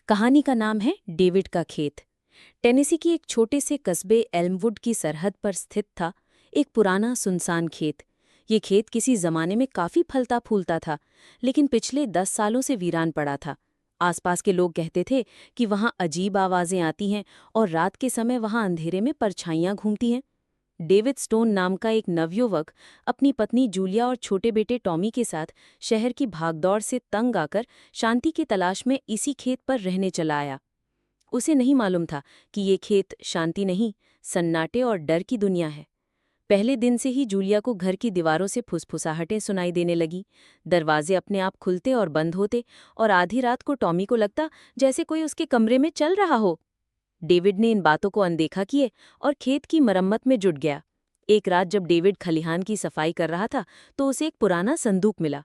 कहानी का नाम है डेविड का खेत। टेनेसी की एक छोटे से कस्बे एल्मवुड की सरहद पर स्थित था एक पुराना सुनसान खेत। ये खेत किसी जमाने में काफी फलता फूलता था, लेकिन पिछले 10 सालों से वीरान पड़ा था। आसपास के लोग कहते थे कि वहां अजीब आवाजें आती हैं और रात के समय वहां अंधेरे में परछाइयां घूमती हैं। डेविड स्टोन नाम का एक नवयुवक अपनी पत्नी जूलिया और छोटे बेटे टॉमी के साथ शहर की भागदौड़ से तंग आकर शांति की तलाश में इसी खेत पर रहने चला आया। उसे नहीं मालूम था कि ये खेत शांति नहीं, सन्नाटे और डर की दुनिया है। पहले दिन से ही जूलिया को घर की दीवारों से फुसफुसाहटें सुनाई देने लगी। दरवाजे अपने आप खुलते और बंद होते, और आधी रात को टॉमी को लगता जैसे कोई उसके कमरे में चल रहा हो। डेविड ने इन बातों को अनदेखा किए और खेत की मरम्मत में जुट गया। एक रात जब डेविड खलिहान की सफाई कर रहा था तो उसे एक पुराना संदूक मिला।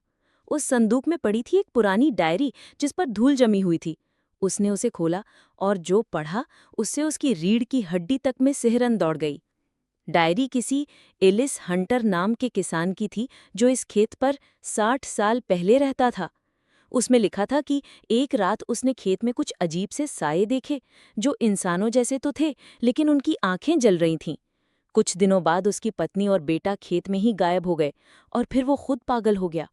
उस संदूक में पड़ी थी एक पुरानी डायरी जिस पर धूल जमी हुई थी। उसने उसे खोला और जो पढ़ा उससे उसकी रीढ़ की हड्डी तक में सिहरन दौड़ गई। डायरी किसी एलिस हंटर नाम के किसान की थी जो इस खेत पर 60 साल पहले रहता था। उसमें लिखा था कि एक रात उसने खेत में कुछ अजीब से साये देखे जो इंसानों जैसे तो थे, लेकिन उनकी आंखें जल रही थीं। कुछ दिनों बाद उसकी पत्नी और बेटा खेत में ही गायब हो गए और फिर वो खुद पागल हो गया।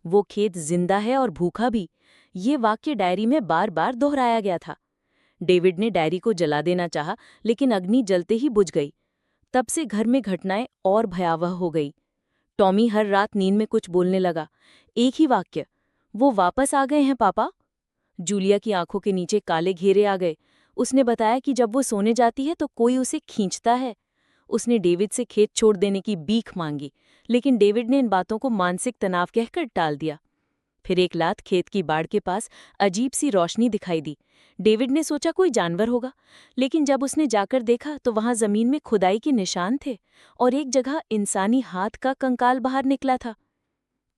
वो खेत जिंदा है और भूखा भी, ये वाक्य डायरी में बार बार दोहराया गया था। डेविड ने डायरी को जला देना चाहा, लेकिन अग्नि जलते ही बुझ गई। तब से घर में घटनाएं और भयावह हो गई। टॉमी हर रात नींद में कुछ बोलने लगा, एक ही वाक्य, वो वापस आ गए हैं पापा। जूलिया की आंखों के नीचे काले घेरे आ गए। उसने बताया कि जब वो सोने जाती है तो कोई उसे खींचता है। उसने डेविड से खेत छोड़ देने की भीख मांगी, लेकिन डेविड ने इन बातों को मानसिक तनाव कहकर टाल दिया। फिर एक रात खेत की बाड़ के पास अजीब सी रोशनी दिखाई दी। डेविड ने सोचा कोई जानवर होगा, लेकिन जब उसने जाकर देखा तो वहां जमीन में खुदाई के निशान थे और एक जगह इंसानी हाथ का कंकाल बाहर निकला था।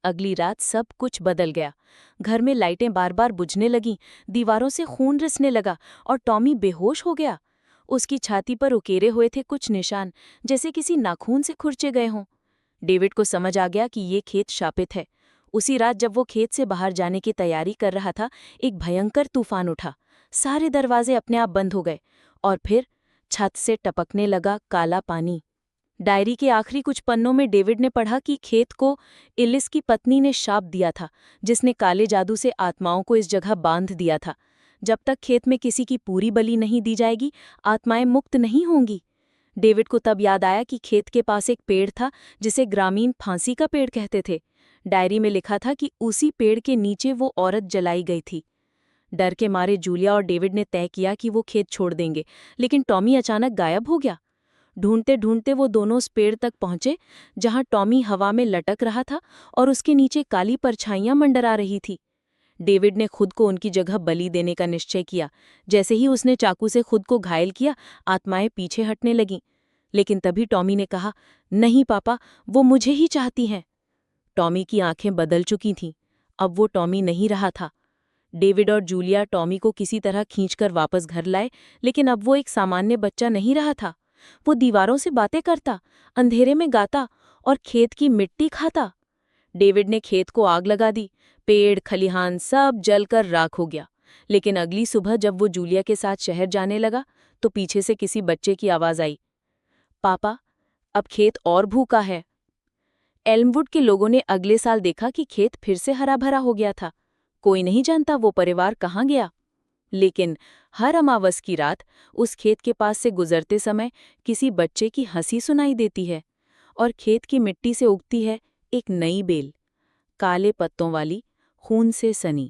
अगली रात सब कुछ बदल गया। घर में लाइटें बार बार बुझने लगीं, दीवारों से खून रिसने लगा और टॉमी बेहोश हो गया। उसकी छाती पर उकेरे हुए थे कुछ निशान, जैसे किसी नाखून से खुरचे गए हों। डेविड को समझ आ गया कि ये खेत शापित है। उसी रात जब वो खेत से बाहर जाने की तैयारी कर रहा था, एक भयंकर तूफान उठा। सारे दरवाजे अपने आप बंद हो गए और फिर छत से टपकने लगा काला पानी। डायरी के आखिरी कुछ पन्नों में डेविड ने पढ़ा कि खेत को इलिस की पत्नी ने शाप दिया था, जिसने काले जादू से आत्माओं को इस जगह बांध दिया था। जब तक खेत में किसी की पूरी बलि नहीं दी जाएगी, आत्माएं मुक्त नहीं होंगी। डेविड को तब याद आया कि खेत के पास एक पेड़ था जिसे ग्रामीण फांसी का पेड़ कहते थे। डायरी में लिखा था कि उसी पेड़ के नीचे वो औरत जलाई गई थी। डर के मारे जूलिया और डेविड ने तय किया कि वो खेत छोड़ देंगे, लेकिन टॉमी अचानक गायब हो गया। ढूंढते ढूंढते वो दोनों उस पेड़ तक पहुंचे जहां टॉमी हवा में लटक रहा था और उसके नीचे काली परछाइयां मंडरा रही थी। डेविड ने खुद को उनकी जगह बलि देने का निश्चय किया। जैसे ही उसने चाकू से खुद को घायल किया, आत्माएं पीछे हटने लगीं। लेकिन तभी टॉमी ने कहा, नहीं पापा, वो मुझे ही चाहती हैं। टॉमी की आंखें बदल चुकी थीं। अब वो टॉमी नहीं रहा था। डेविड और जूलिया टॉमी को किसी तरह खींचकर वापस घर लाए, लेकिन अब वो एक सामान्य बच्चा नहीं रहा था। वो दीवारों से बातें करता, अंधेरे में गाता और खेत की मिट्टी खाता। डेविड ने खेत को आग लगा दी। पेड़, खलिहान सब जलकर राख हो गया। लेकिन अगली सुबह जब वो जूलिया के साथ शहर जाने लगा तो पीछे से किसी बच्चे की आवाज आई, पापा, अब खेत और भूखा है। एल्मवुड के लोगों ने अगले साल देखा कि खेत फिर से हरा भरा हो गया था। कोई नहीं जानता वो परिवार कहाँ गया, लेकिन हर अमावस की रात उस खेत के पास से गुजरते समय किसी बच्चे की हंसी सुनाई देती है और खेत की मिट्टी से उगती है एक नई बेल, काले पत्तों वाली, खून से सनी।